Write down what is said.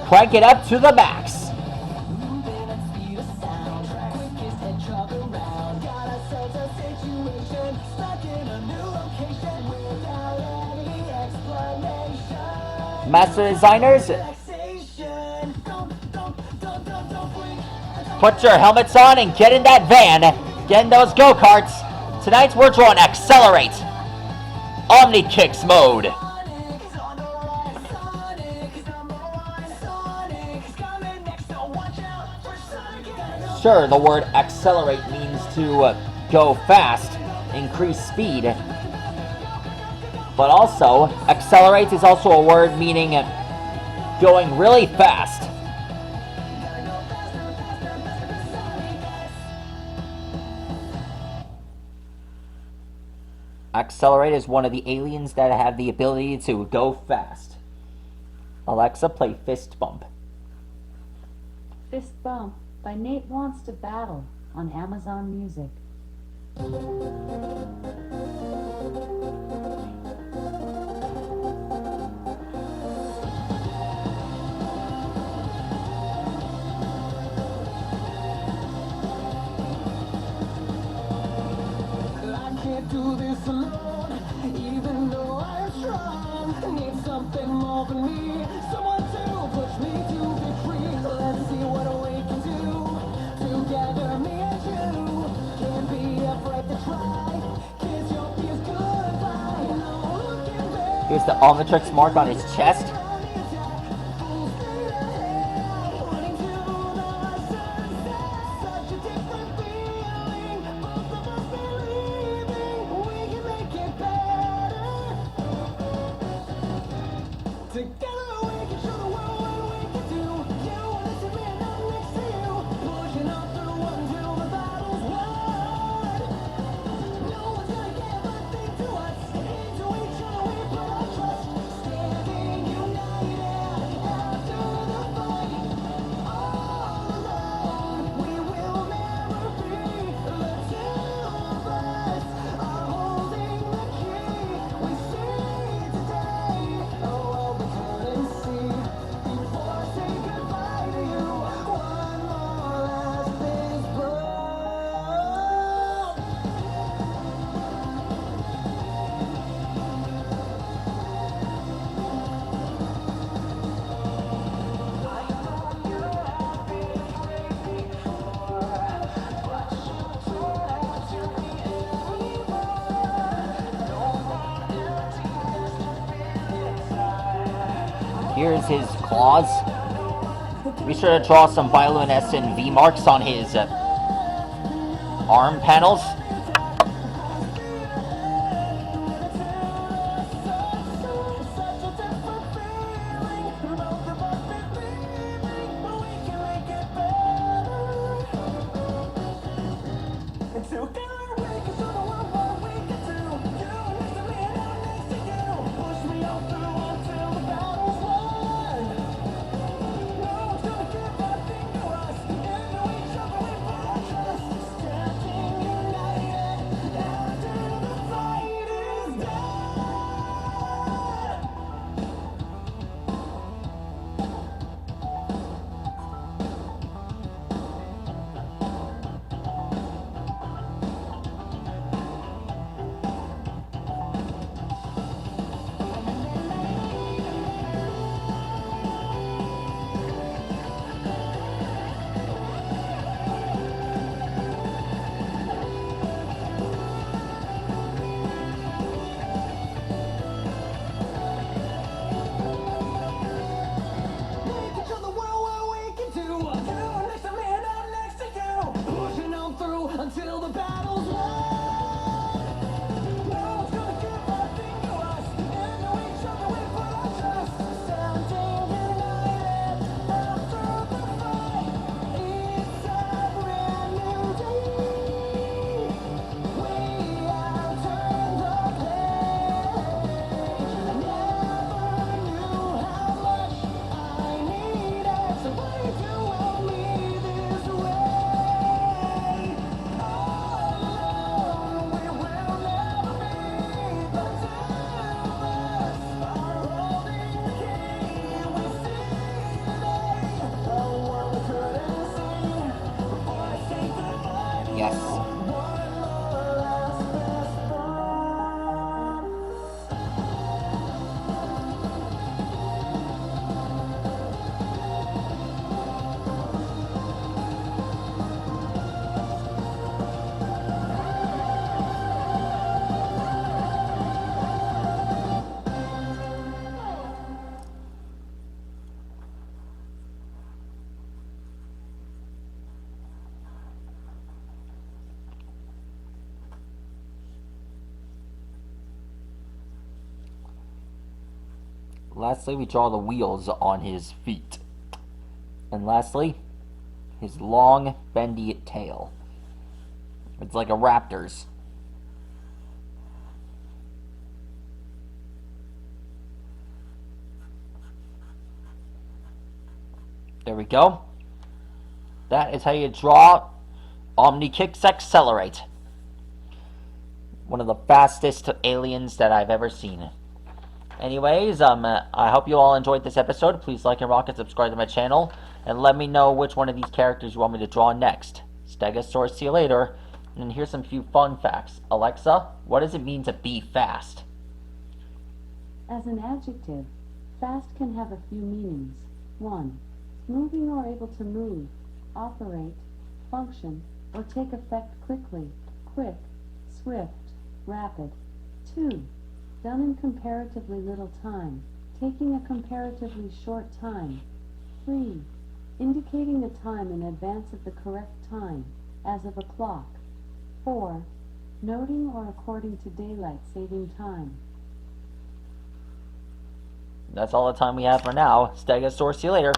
crank it up to the max. Master designers, put your helmets on and get in that van. Get in those go-karts. Tonight we're drawing Accelerate. Omni Kicks mode. Sure, the word accelerate means to go fast, increase speed. But also, accelerate is also a word meaning going really fast. Accelerate is one of the aliens that have the ability to go fast. Alexa, play Fist Bump. Fist Bump by Nate Wants to Battle on Amazon Music. Do this alone, even though I'm strong. Need something more than me, someone to push me to victory. Let's see what we can do together, me and you. Can't be afraid to try. Kiss your fears goodbye. No looking back. Here's the Omnitrix mark on his chest. Here's his claws. Be sure to draw some bioluminescent V marks on his arm panels. Lastly, we draw the wheels on his feet. And lastly, his long, bendy tail. It's like a raptor's. There we go. That is how you draw Omni Kicks Accelerate. One of the fastest aliens that I've ever seen. Anyways, I hope you all enjoyed this episode. Please like and rock and subscribe to my channel. And let me know which one of these characters you want me to draw next. Stegosaurus, see you later. And here's some few fun facts. Alexa, what does it mean to be fast? As an adjective, fast can have a few meanings. 1. Moving or able to move, operate, function, or take effect quickly, quick, swift, rapid. 2. Done in comparatively little time, taking a comparatively short time. 3. Indicating a time in advance of the correct time, as of a clock. 4. Noting or according to daylight saving time. That's all the time we have for now. Stegosaurus, see you later.